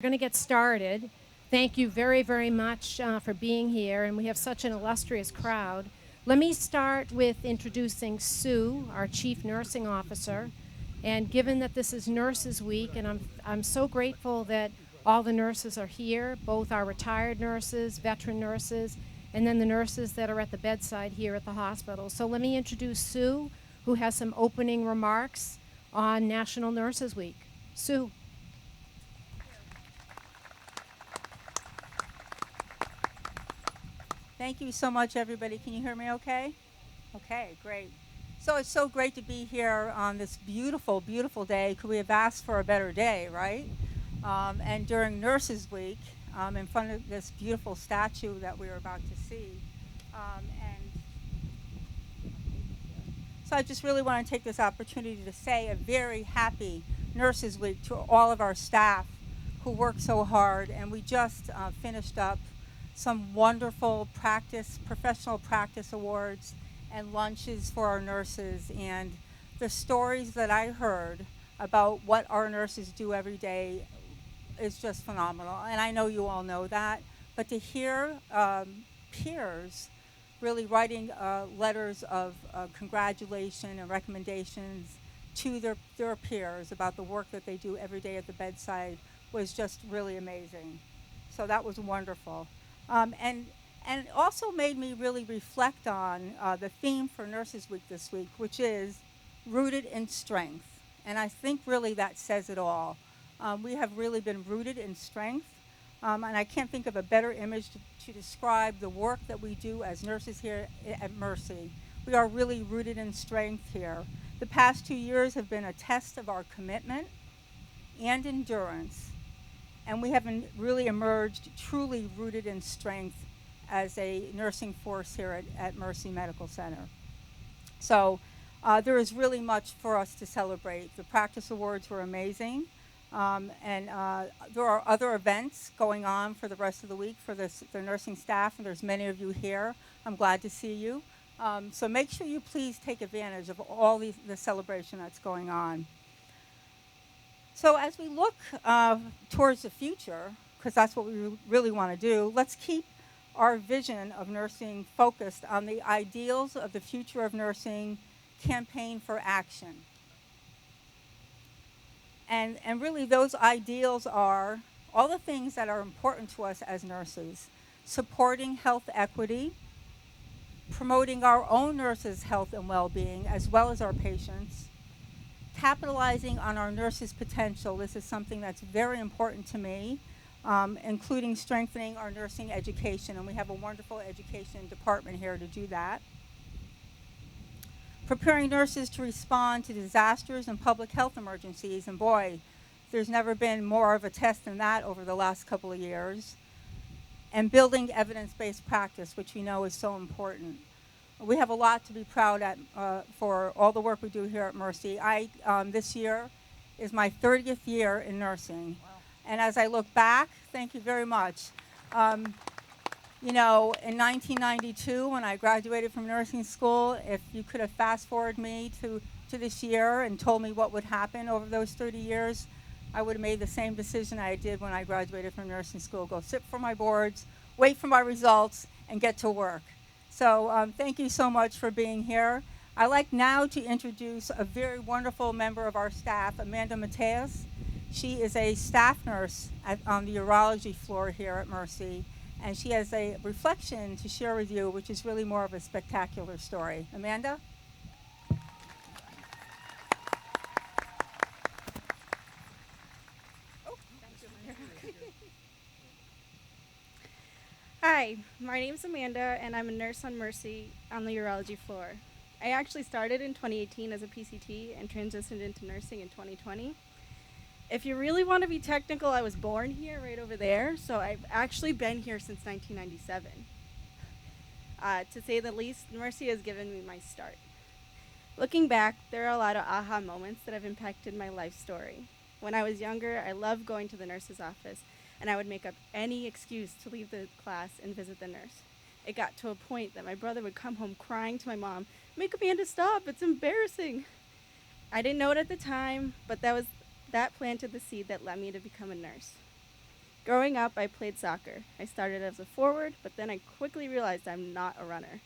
We're going to get started. Thank you very, very much for being here, and we have such an illustrious crowd. Let me start with introducing Sue, our Chief Nursing Officer. And given that this is Nurses Week, and I'm so grateful that all the nurses are here, both our retired nurses, veteran nurses, and then the nurses that are at the bedside here at the hospital. So let me introduce Sue, who has some opening remarks on National Nurses Week. Sue. Thank you so much, everybody. Can you hear me okay? Okay, great. So it's so great to be here on this beautiful, beautiful day. Could we have asked for a better day, right? And during Nurses Week, in front of this beautiful statue that we were about to see. And so I just really want to take this opportunity to say a very happy Nurses Week to all of our staff who work so hard. And we just finished up some wonderful professional practice awards and lunches for our nurses. And the stories that I heard about what our nurses do every day is just phenomenal. And I know you all know that. But to hear peers really writing letters of congratulation and recommendations to their peers about the work that they do every day at the bedside was just really amazing. So that was wonderful. And it also made me really reflect on the theme for Nurses Week this week, which is rooted in strength. And I think really that says it all. We have really been rooted in strength. And I can't think of a better image to describe the work that we do as nurses here at Mercy. We are really rooted in strength here. The past 2 years have been a test of our commitment and endurance. And we have really emerged truly rooted in strength as a nursing force here at Mercy Medical Center. So there is really much for us to celebrate. The practice awards were amazing. And there are other events going on for the rest of the week for the nursing staff, and there's many of you here. I'm glad to see you. So make sure you please take advantage of all the celebration that's going on. So as we look towards the future, because that's what we really want to do, let's keep our vision of nursing focused on the ideals of the Future of Nursing campaign for action. And really those ideals are all the things that are important to us as nurses: supporting health equity, promoting our own nurses' health and well-being as well as our patients, capitalizing on our nurses' potential. This is something that's very important to me, including strengthening our nursing education, and we have a wonderful education department here to do that. Preparing nurses to respond to disasters and public health emergencies, and boy, there's never been more of a test than that over the last couple of years. And building evidence-based practice, which we know is so important. We have a lot to be proud at for all the work we do here at Mercy. This year is my 30th year in nursing. Wow. And as I look back, thank you very much. In 1992, when I graduated from nursing school, if you could have fast-forwarded me to this year and told me what would happen over those 30 years, I would have made the same decision I did when I graduated from nursing school: go sit for my boards, wait for my results, and get to work. So thank you so much for being here. I'd like now to introduce a very wonderful member of our staff, Amanda Mateus. She is a staff nurse on the urology floor here at Mercy, and she has a reflection to share with you, which is really more of a spectacular story. Amanda? Hi, my name is Amanda, and I'm a nurse on Mercy on the urology floor. I actually started in 2018 as a PCT and transitioned into nursing in 2020. If you really want to be technical, I was born here right over there, so I've actually been here since 1997. To say the least, Mercy has given me my start. Looking back, there are a lot of aha moments that have impacted my life story. When I was younger, I loved going to the nurse's office, and I would make up any excuse to leave the class and visit the nurse. It got to a point that my brother would come home crying to my mom, "Make Amanda stop, it's embarrassing." I didn't know it at the time, but that planted the seed that led me to become a nurse. Growing up, I played soccer. I started as a forward, but then I quickly realized I'm not a runner.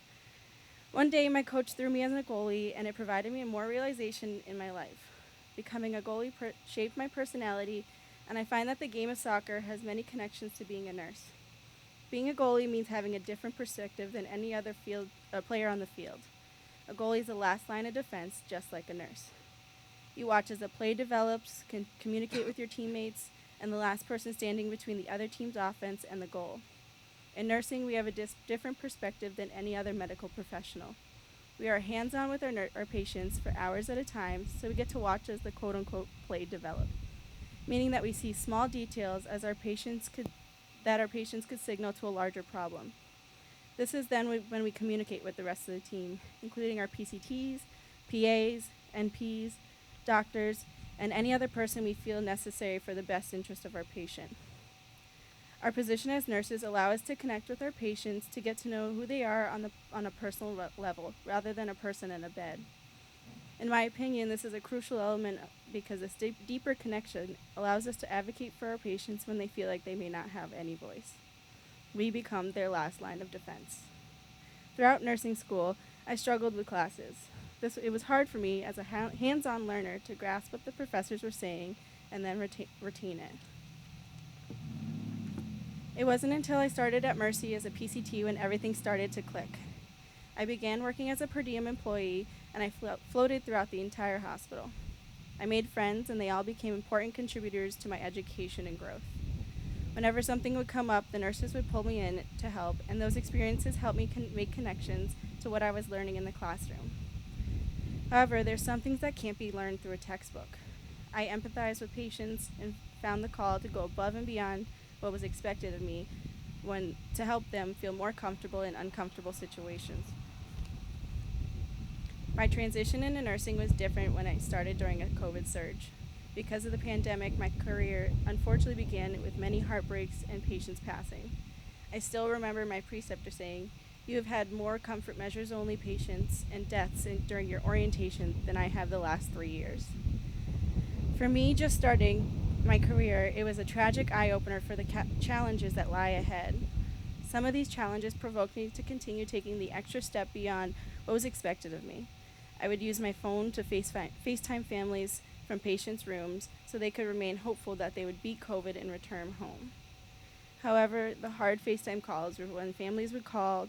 One day, my coach threw me as a goalie, and it provided me more realization in my life. Becoming a goalie shaped my personality, and I find that the game of soccer has many connections to being a nurse. Being a goalie means having a different perspective than any other player on the field. A goalie is the last line of defense, just like a nurse. You watch as the play develops, can communicate with your teammates, and the last person standing between the other team's offense and the goal. In nursing, we have a different perspective than any other medical professional. We are hands-on with our patients for hours at a time, so we get to watch as the quote-unquote play develop, meaning that we see small details as our patients could signal to a larger problem. This is then when we communicate with the rest of the team, including our PCTs, PAs, NPs, doctors, and any other person we feel necessary for the best interest of our patient. Our position as nurses allow us to connect with our patients to get to know who they are on a personal level, rather than a person in a bed. In my opinion, this is a crucial element because this deeper connection allows us to advocate for our patients when they feel like they may not have any voice. We become their last line of defense. Throughout nursing school, I struggled with classes. It was hard for me as a hands-on learner to grasp what the professors were saying and then retain it. It wasn't until I started at Mercy as a PCT when everything started to click. I began working as a per diem employee, and I floated throughout the entire hospital. I made friends, and they all became important contributors to my education and growth. Whenever something would come up, the nurses would pull me in to help, and those experiences helped me make connections to what I was learning in the classroom. However, there's some things that can't be learned through a textbook. I empathized with patients and found the call to go above and beyond what was expected of me to help them feel more comfortable in uncomfortable situations. My transition into nursing was different when I started during a COVID surge. Because of the pandemic, my career unfortunately began with many heartbreaks and patients passing. I still remember my preceptor saying, "You have had more comfort measures only patients and deaths during your orientation than I have the last 3 years." For me, just starting my career, it was a tragic eye-opener for the challenges that lie ahead. Some of these challenges provoked me to continue taking the extra step beyond what was expected of me. I would use my phone to FaceTime families from patients' rooms so they could remain hopeful that they would beat COVID and return home. However, the hard FaceTime calls were when families would call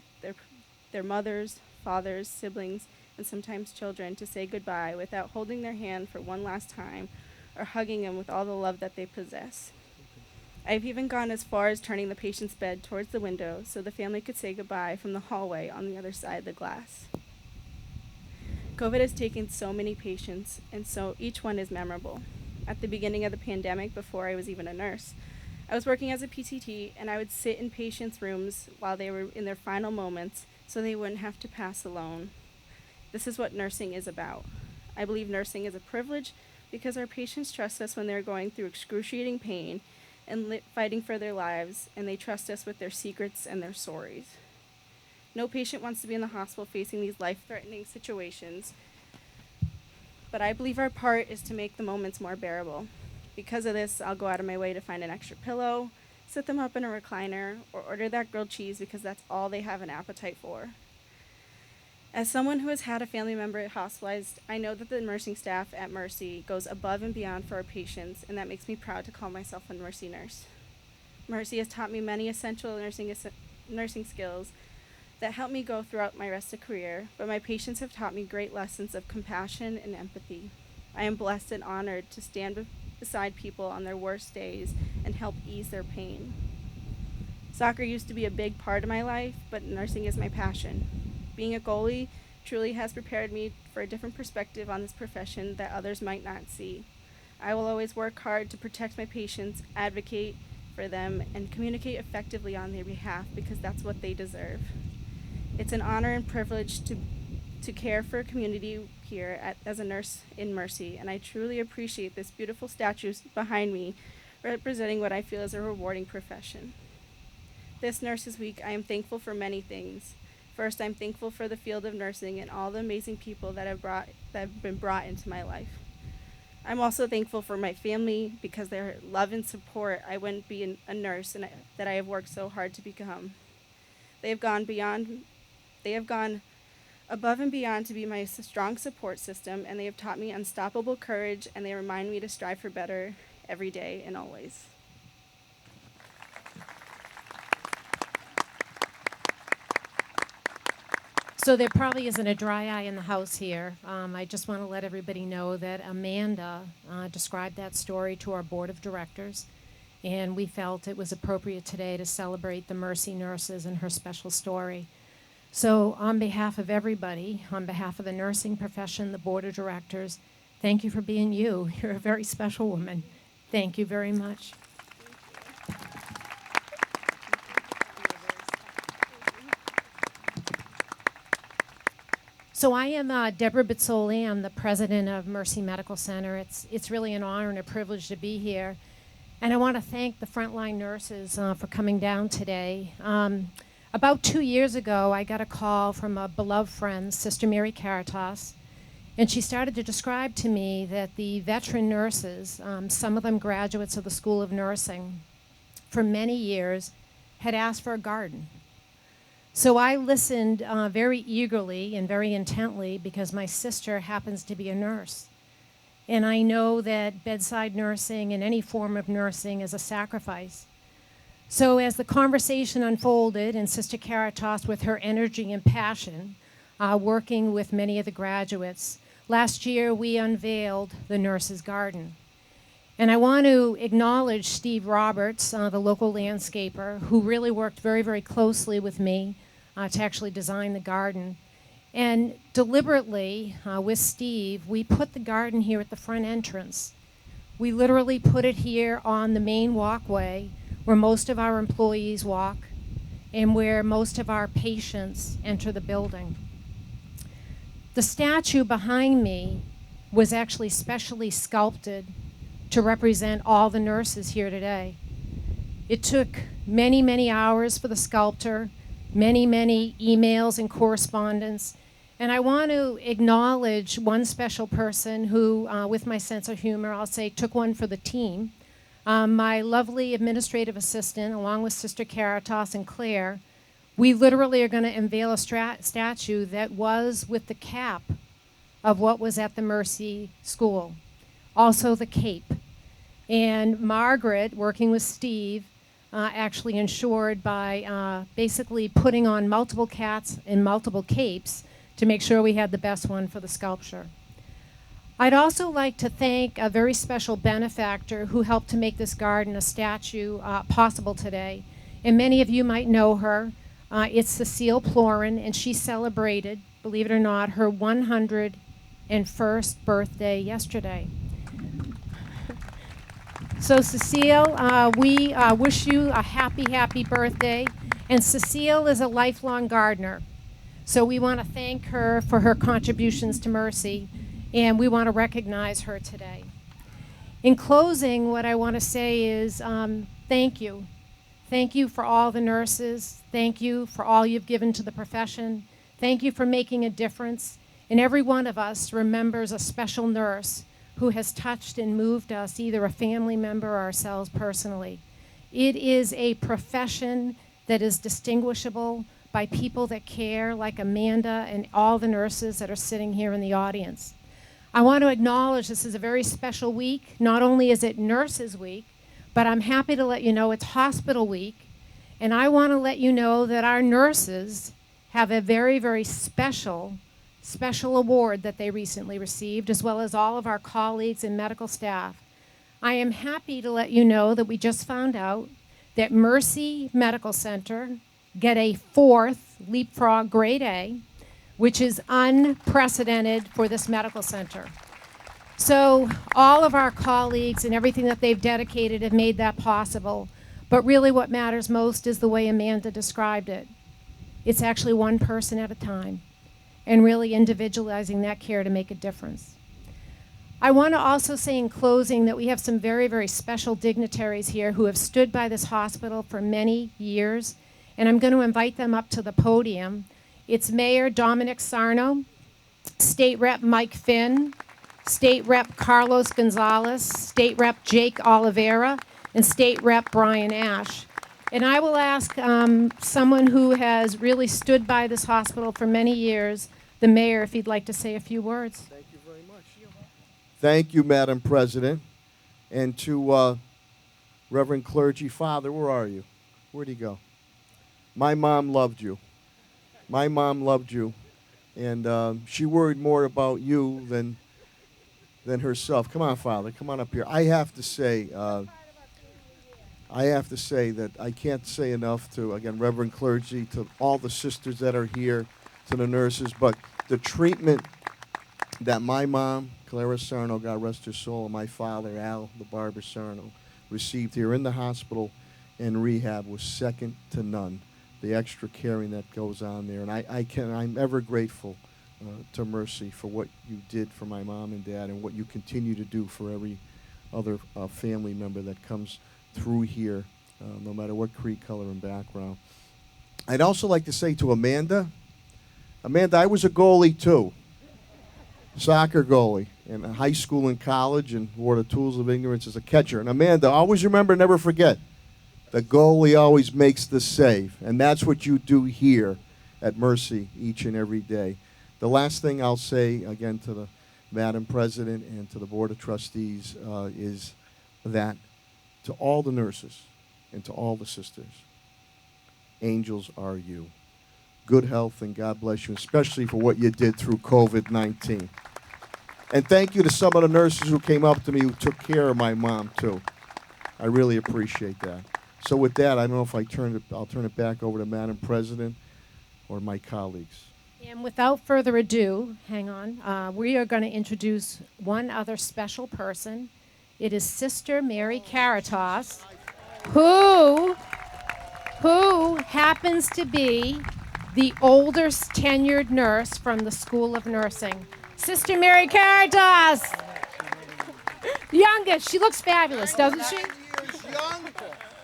their mothers, fathers, siblings, and sometimes children to say goodbye without holding their hand for one last time or hugging them with all the love that they possess. I've even gone as far as turning the patient's bed towards the window so the family could say goodbye from the hallway on the other side of the glass. COVID has taken so many patients, and so each one is memorable. At the beginning of the pandemic, before I was even a nurse, I was working as a PCT, and I would sit in patients' rooms while they were in their final moments so they wouldn't have to pass alone. This is what nursing is about. I believe nursing is a privilege because our patients trust us when they're going through excruciating pain and fighting for their lives, and they trust us with their secrets and their stories. No patient wants to be in the hospital facing these life-threatening situations, but I believe our part is to make the moments more bearable. Because of this, I'll go out of my way to find an extra pillow, sit them up in a recliner, or order that grilled cheese because that's all they have an appetite for. As someone who has had a family member hospitalized, I know that the nursing staff at Mercy goes above and beyond for our patients, and that makes me proud to call myself a Mercy nurse. Mercy has taught me many essential nursing skills that helped me go throughout my rest of career, but my patients have taught me great lessons of compassion and empathy. I am blessed and honored to stand beside people on their worst days and help ease their pain. Soccer used to be a big part of my life, but nursing is my passion. Being a goalie truly has prepared me for a different perspective on this profession that others might not see. I will always work hard to protect my patients, advocate for them, and communicate effectively on their behalf because that's what they deserve. It's an honor and privilege to care for a community here as a nurse in Mercy, and I truly appreciate this beautiful statue behind me representing what I feel is a rewarding profession. This Nurses Week, I am thankful for many things. First, I'm thankful for the field of nursing and all the amazing people that have been brought into my life. I'm also thankful for my family because their love and support. I wouldn't be a nurse that I have worked so hard to become. They have gone beyond, they have gone above and beyond to be my strong support system, and they have taught me unstoppable courage, and they remind me to strive for better every day and always. So there probably isn't a dry eye in the house here. I just want to let everybody know that Amanda described that story to our board of directors, and we felt it was appropriate today to celebrate the Mercy nurses and her special story. So on behalf of everybody, on behalf of the nursing profession, the board of directors, thank you for being you. You're a very special woman. Thank you very much. So I am Deborah Bizzoli. I'm the president of Mercy Medical Center. It's really an honor and a privilege to be here. And I want to thank the frontline nurses for coming down today. About 2 years ago, I got a call from a beloved friend, Sister Mary Caritas, and she started to describe to me that the veteran nurses, some of them graduates of the School of Nursing, for many years had asked for a garden. So I listened very eagerly and very intently because my sister happens to be a nurse. And I know that bedside nursing and any form of nursing is a sacrifice. So as the conversation unfolded, and Sister Caritas, with her energy and passion, working with many of the graduates, last year we unveiled the Nurses' Garden. And I want to acknowledge Steve Roberts, the local landscaper, who really worked very, very closely with me to actually design the garden. And deliberately, with Steve, we put the garden here at the front entrance. We literally put it here on the main walkway where most of our employees walk and where most of our patients enter the building. The statue behind me was actually specially sculpted to represent all the nurses here today. It took many, many hours for the sculptor, many, many emails and correspondence. And I want to acknowledge one special person who, with my sense of humor, I'll say took one for the team. My lovely administrative assistant, along with Sister Caritas and Claire, we literally are going to unveil a statue that was with the cap of what was at the Mercy School, also the cape. And Margaret, working with Steve, actually ensured by basically putting on multiple cats and multiple capes to make sure we had the best one for the sculpture. I'd also like to thank a very special benefactor who helped to make this garden, a statue, possible today. And many of you might know her. It's Cecile Plorin, and she celebrated, believe it or not, her 101st birthday yesterday. So Cecile, we wish you a happy, happy birthday. And Cecile is a lifelong gardener. So we want to thank her for her contributions to Mercy, and we want to recognize her today. In closing, what I want to say is thank you. Thank you for all the nurses. Thank you for all you've given to the profession. Thank you for making a difference. And every one of us remembers a special nurse who has touched and moved us, either a family member or ourselves personally. It is a profession that is distinguishable by people that care, like Amanda and all the nurses that are sitting here in the audience. I want to acknowledge this is a very special week. Not only is it Nurses Week, but I'm happy to let you know it's Hospital Week. And I want to let you know that our nurses have a very, very special award that they recently received, as well as all of our colleagues and medical staff. I am happy to let you know that we just found out that Mercy Medical Center get a 4th Leapfrog Grade A, which is unprecedented for this medical center. So all of our colleagues and everything that they've dedicated have made that possible. But really what matters most is the way Amanda described it. It's actually one person at a time, and really individualizing that care to make a difference. I want to also say in closing that we have some very, very special dignitaries here who have stood by this hospital for many years, and I'm going to invite them up to the podium. It's Mayor Dominic Sarno, State Rep Mike Finn, State Rep Carlos Gonzalez, State Rep Jake Oliveira, and State Rep Brian Ash. And I will ask someone who has really stood by this hospital for many years, the mayor, if he'd like to say a few words. Thank you very much. Thank you, Madam President. And to Reverend Clergy Father, where are you? Where'd he go? My mom loved you. My mom loved you. And she worried more about you than herself. Come on, Father. Come on up here. I have to say that I can't say enough to, again, Reverend Clergy, to all the sisters that are here, to the nurses, but the treatment that my mom, Clara Sarno, God rest her soul, and my father, Al, the barber Sarno, received here in the hospital and rehab was second to none. The extra caring that goes on there. And I'm ever grateful to Mercy for what you did for my mom and dad and what you continue to do for every other family member that comes through here, no matter what creed, color, and background. I'd also like to say to Amanda, I was a goalie too, soccer goalie in high school and college, and wore the tools of ignorance as a catcher. And Amanda, always remember, never forget, the goalie always makes the save, and that's what you do here at Mercy each and every day. The last thing I'll say, again, to the Madam President and to the Board of Trustees is that to all the nurses and to all the sisters, angels are you. Good health and God bless you, especially for what you did through COVID-19. And thank you to some of the nurses who came up to me who took care of my mom, too. I really appreciate that. So with that, I don't know if I'll turn it back over to Madam President or my colleagues. And without further ado, hang on, we are going to introduce one other special person. It is Sister Mary Caritas, who happens to be the oldest tenured nurse from the School of Nursing. Sister Mary Caritas! Youngest. She looks fabulous, doesn't she? 9 years young,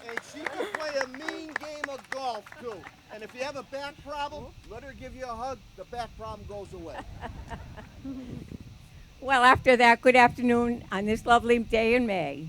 and she can play a mean game of golf, too. And if you have a back problem, let her give you a hug. The back problem goes away. Well, after that, good afternoon on this lovely day in May.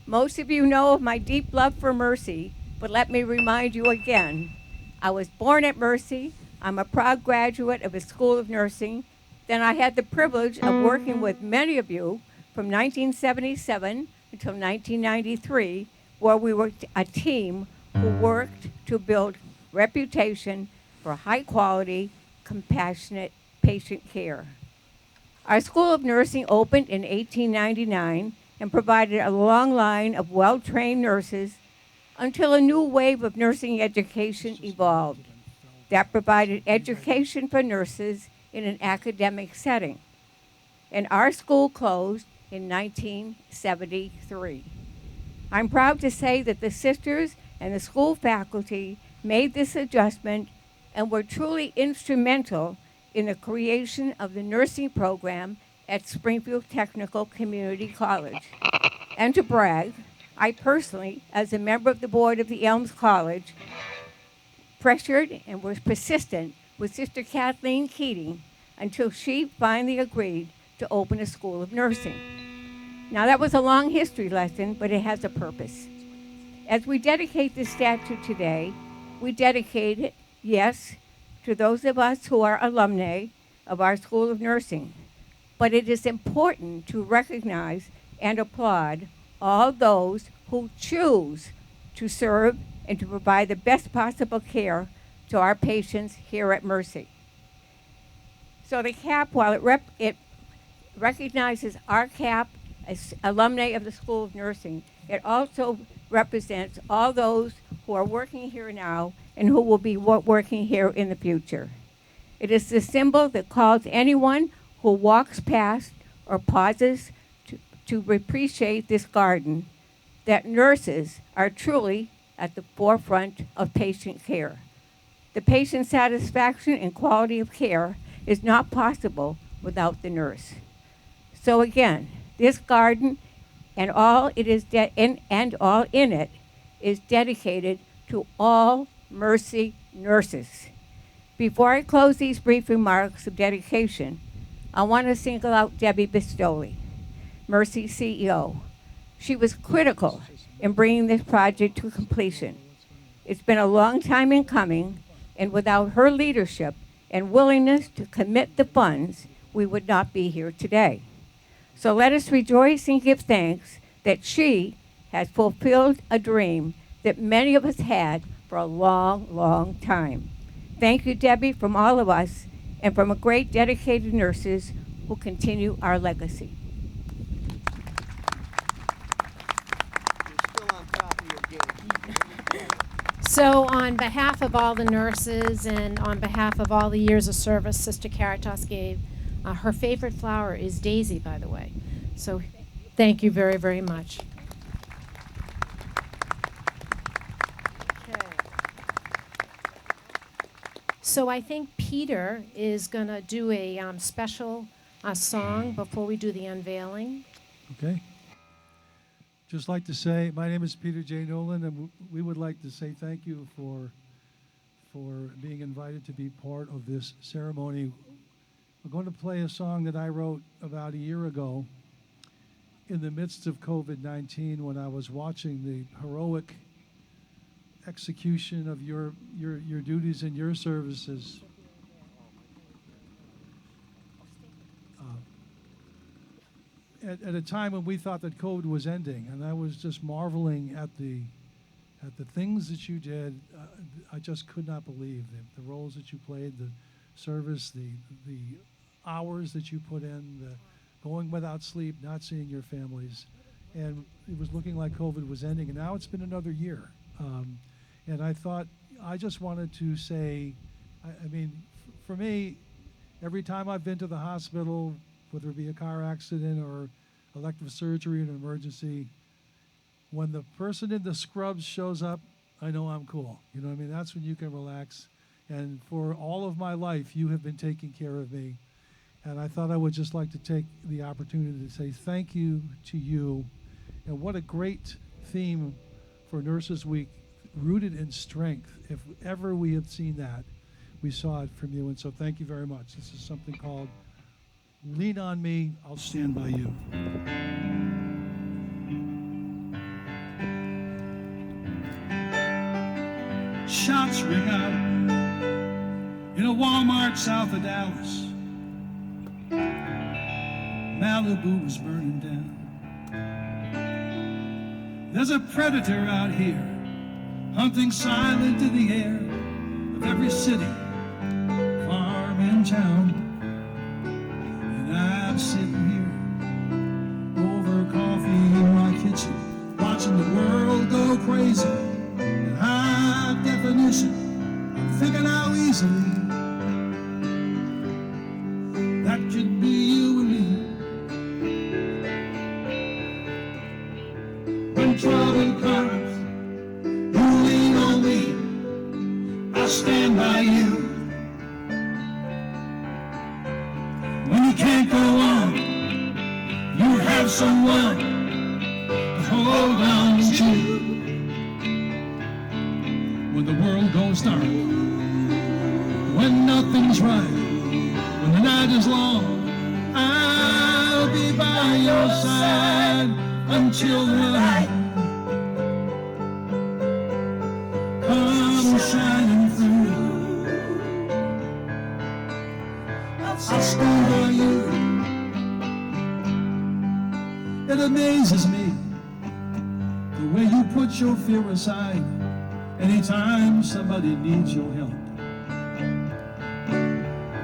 Most of you know of my deep love for Mercy, but let me remind you again. I was born at Mercy. I'm a proud graduate of the School of Nursing. Then I had the privilege of working with many of you from 1977 until 1993, where we were a team who worked to build reputation for high quality, compassionate patient care. Our School of Nursing opened in 1899 and provided a long line of well-trained nurses until a new wave of nursing education evolved that provided education for nurses in an academic setting. And our school closed in 1973. I'm proud to say that the sisters and the school faculty made this adjustment and were truly instrumental in the creation of the nursing program at Springfield Technical Community College. And to brag, I personally, as a member of the board of the Elms College, pressured and was persistent with Sister Kathleen Keating until she finally agreed to open a School of Nursing. Now that was a long history lesson, but it has a purpose. As we dedicate this statue today, we dedicate it, yes, to those of us who are alumni of our School of Nursing. But it is important to recognize and applaud all those who choose to serve and to provide the best possible care to our patients here at Mercy. So the cap, while it recognizes our cap as alumni of the School of Nursing, it also represents all those who are working here now and who will be working here in the future. It is the symbol that calls anyone who walks past or pauses to appreciate this garden that nurses are truly at the forefront of patient care. The patient satisfaction and quality of care is not possible without the nurse. So again, this garden and all it is and all in it is dedicated to all Mercy nurses. Before I close these brief remarks of dedication, I want to single out Debbie Bistoli, Mercy CEO. She was critical in bringing this project to completion. It's been a long time in coming, and without her leadership and willingness to commit the funds, we would not be here today. So let us rejoice and give thanks that she has fulfilled a dream that many of us had for a long, long time. Thank you, Debbie, from all of us and from a great dedicated nurses who continue our legacy. You're still on top of your game. So on behalf of all the nurses and on behalf of all the years of service Sister Caritas gave, her favorite flower is Daisy, by the way. So thank you very, very much. Okay. So I think Peter is going to do a special song before we do the unveiling. Okay. Just like to say, my name is Peter J Newland, and we would like to say thank you for being invited to be part of this ceremony. We're going to play a song that I wrote about a year ago in the midst of COVID-19 when I was watching the heroic execution of your duties and your services. At a time when we thought that COVID was ending, and I was just marveling at the things that you did. I just could not believe the roles that you played, the service, the hours that you put in, the going without sleep, not seeing your families, and it was looking like COVID was ending. And now it's been another year, and I thought I just wanted to say, I mean, for me, every time I've been to the hospital, whether it be a car accident or elective surgery or an emergency, when the person in the scrubs shows up, I know I'm cool. You know what I mean? That's when you can relax. And for all of my life, you have been taking care of me. And I thought I would just like to take the opportunity to say thank you to you. And what a great theme for Nurses Week, rooted in strength. If ever we have seen that, we saw it from you. And so thank you very much. This is something called Lean on Me, I'll Stand By You. Shots ring out in a Walmart south of Dallas. Malibu was burning down. There's a predator out here hunting silent in the air of every city, farm, and town. And I'm sitting here over coffee in my kitchen, watching the world go crazy. In high definition, I'm thinking how easily that could be you and me. When trouble comes, you lean on me, I'll stand by you. When you can't go on, you have someone to hold on to. When the world goes dark, when nothing's right, when the night is long, I'll be by your side until the light comes shining through. I'll stand by you. It amazes me the way you put your fear aside anytime somebody needs your help.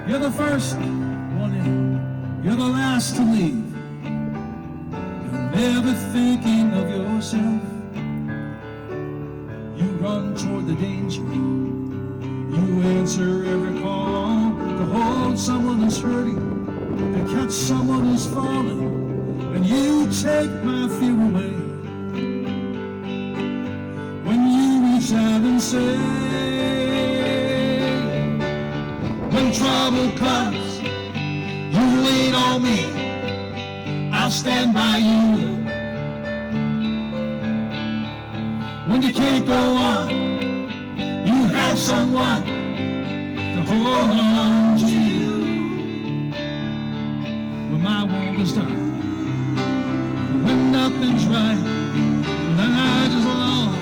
You're the first one in, you're the last to leave. You're never thinking of yourself. You run toward the danger. You answer every call to hold someone who's hurting, to catch someone who's falling, and you take my fear away. When you reach out and say, when trouble comes, you lean on me, I'll stand by you. When you can't go on, you have someone to hold on to. my warmest time. When nothing's right, the night is long.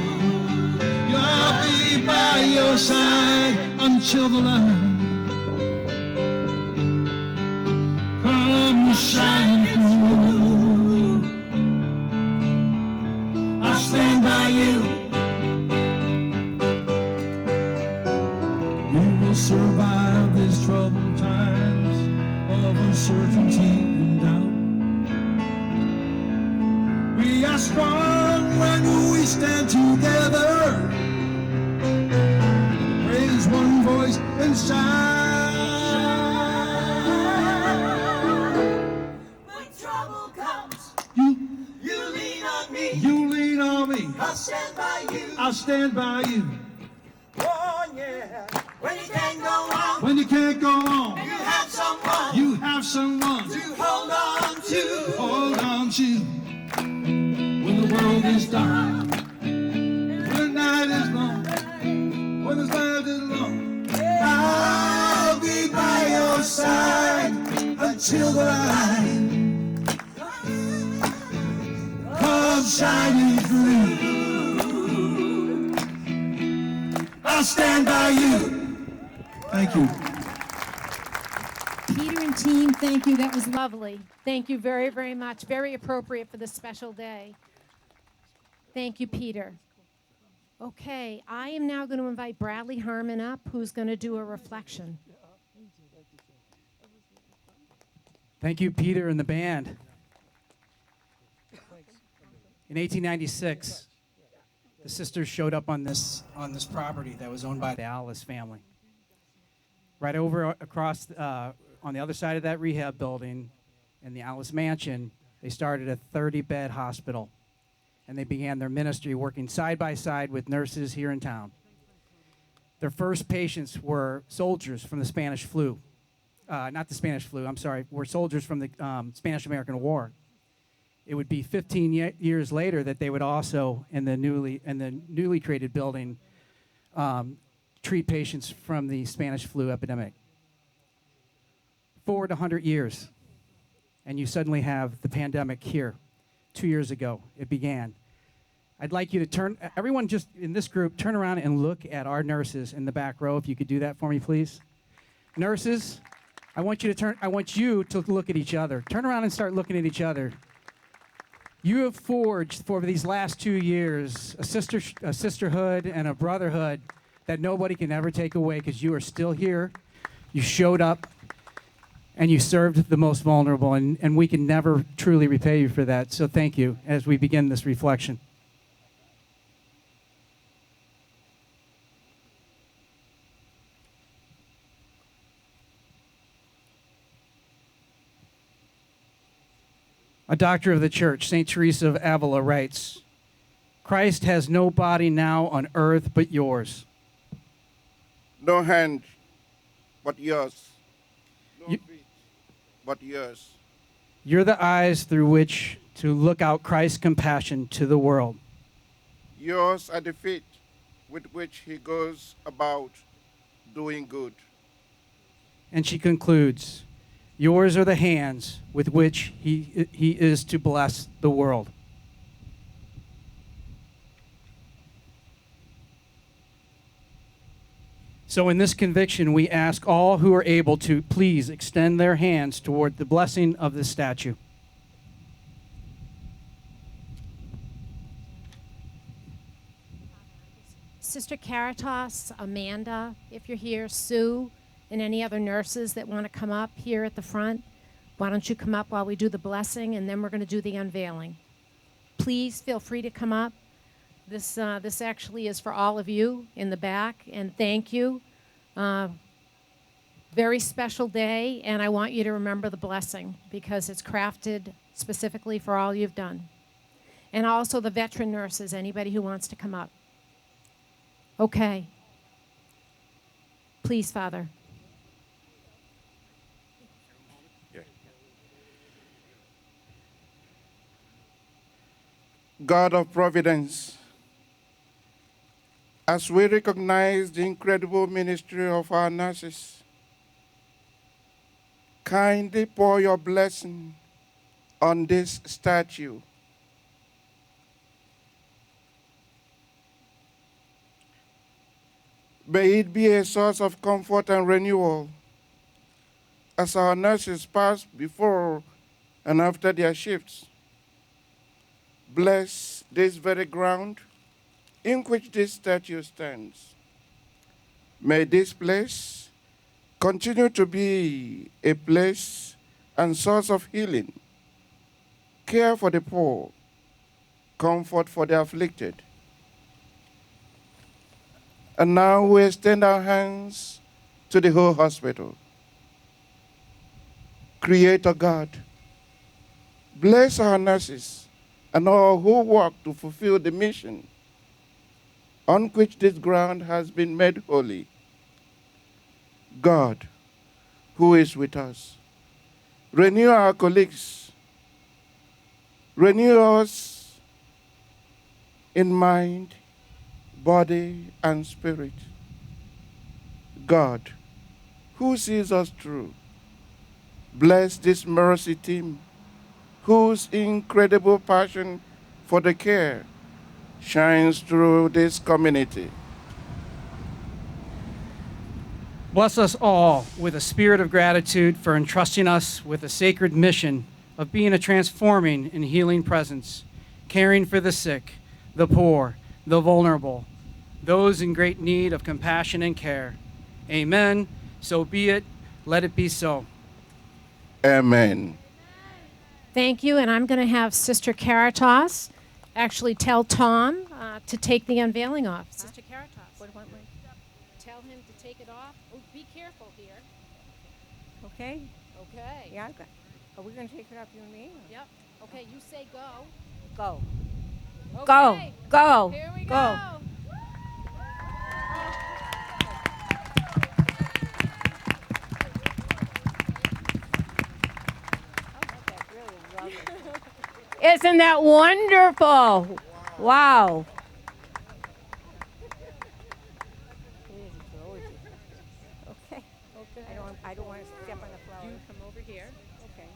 I'll be by your side until the light comes shining through. I'll stand by you. We will survive these troubled times of uncertainty and doubt. We are strong when we stand together. Raise one voice and shout. When trouble comes, You lean on me. you lean on me. I'll stand by you. I'll stand by you. Oh yeah. When you can't go on, When you can't go on, you have someone you have someone to hold on to. hold on to. When the world is dark, when the night is long, when the night is long, I'll be by your side until the light comes shining through. I'll stand by you. Thank you. Peter and team, thank you. That was lovely. Thank you very, very much. Very appropriate for this special day. Thank you, Peter. Okay, I am now going to invite Bradley Harmon up, who's going to do a reflection. Thank you, Peter and the band. In 1896, the sisters showed up on this property that was owned by the Alice family. Right over across, on the other side of that rehab building, in the Alice Mansion, they started a 30-bed hospital, and they began their ministry working side by side with nurses here in town. Their first patients were soldiers from the Spanish flu. Not the Spanish flu, I'm sorry, were soldiers from the Spanish-American War. It would be 15 years later that they would also, in the newly created building, treat patients from the Spanish flu epidemic. Forward 100 years, and you suddenly have the pandemic here. 2 years ago, it began. I'd like you to everyone just in this group, turn around and look at our nurses in the back row, if you could do that for me, please. Nurses, I want you to look at each other. Turn around and start looking at each other. You have forged for these last 2 years a sisterhood and a brotherhood that nobody can ever take away, because you are still here. You showed up and you served the most vulnerable, and we can never truly repay you for that. So thank you as we begin this reflection. A doctor of the church, St. Teresa of Avila, writes, "Christ has no body now on earth but yours." No hand but yours. No You- feet but yours. You're the eyes through which to look out Christ's compassion to the world. Yours are the feet with which he goes about doing good. And she concludes, yours are the hands with which he is to bless the world. So in this conviction, we ask all who are able to please extend their hands toward the blessing of this statue. Sister Caritas, Amanda, if you're here, Sue, and any other nurses that want to come up here at the front, why don't you come up while we do the blessing, and then we're going to do the unveiling. Please feel free to come up. This actually is for all of you in the back, and thank you. Very special day, and I want you to remember the blessing because it's crafted specifically for all you've done. And also the veteran nurses, anybody who wants to come up. Okay. Please, Father. God of providence, as we recognize the incredible ministry of our nurses, kindly pour your blessing on this statue. May it be a source of comfort and renewal as our nurses pass before and after their shifts. Bless this very ground in which this statue stands. May this place continue to be a place and source of healing, care for the poor, comfort for the afflicted. And now we extend our hands to the whole hospital. Creator God, bless our nurses and all who work to fulfill the mission on which this ground has been made holy. God, who is with us, renew our colleagues, renew us in mind, body, and spirit. God, who sees us through, bless this mercy team, whose incredible passion for the care shines through this community. Bless us all with a spirit of gratitude for entrusting us with a sacred mission of being a transforming and healing presence, caring for the sick, the poor, the vulnerable, those in great need of compassion and care. Amen. So be it. Let it be so. Amen. Thank you, and I'm going to have Sister Caritas actually tell Tom to take the unveiling off. Sister Caritas, tell him to take it off. Oh, be careful here. Okay? Okay. Yeah, okay. Are we going to take it up, you and me? Yep. Okay, you say go. Go. Okay. Go. Here we Go. go. Isn't that wonderful? Wow. Okay. I don't want to step on the flower. You come over here. Okay.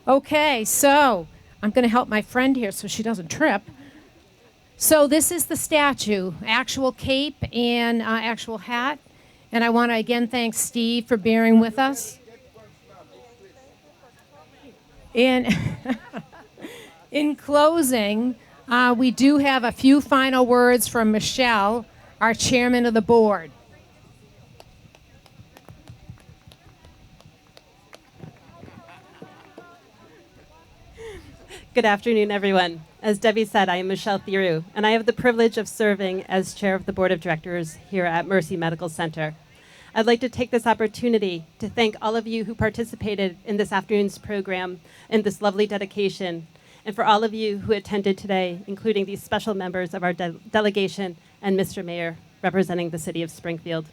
Okay, so I'm going to help my friend here so she doesn't trip. So this is the statue, actual cape and actual hat. And I want to again thank Steve for bearing with us. And in closing, we do have a few final words from Michelle, our chairman of the board. Good afternoon, everyone. As Debbie said, I am Michelle Theroux, and I have the privilege of serving as chair of the board of directors here at Mercy Medical Center. I'd like to take this opportunity to thank all of you who participated in this afternoon's program and this lovely dedication, and for all of you who attended today, including these special members of our delegation and Mr. Mayor representing the city of Springfield.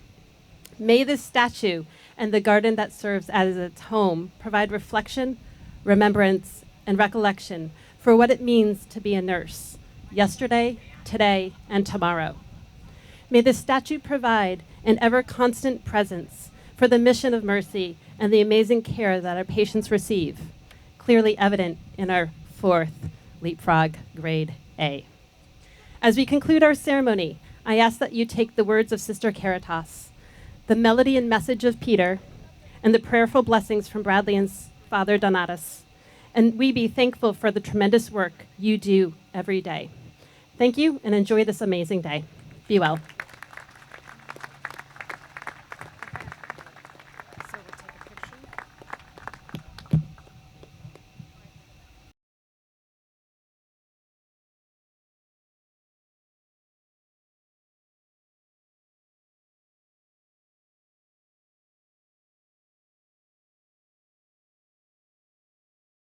May this statue and the garden that serves as its home provide reflection, remembrance, and recollection for what it means to be a nurse, yesterday, today, and tomorrow. May this statue provide an ever-constant presence for the mission of Mercy and the amazing care that our patients receive, clearly evident in our 4th Leapfrog Grade A. As we conclude our ceremony, I ask that you take the words of Sister Caritas, the melody and message of Peter, and the prayerful blessings from Bradley and Father Donatus, and we be thankful for the tremendous work you do every day. Thank you, and enjoy this amazing day. Be well.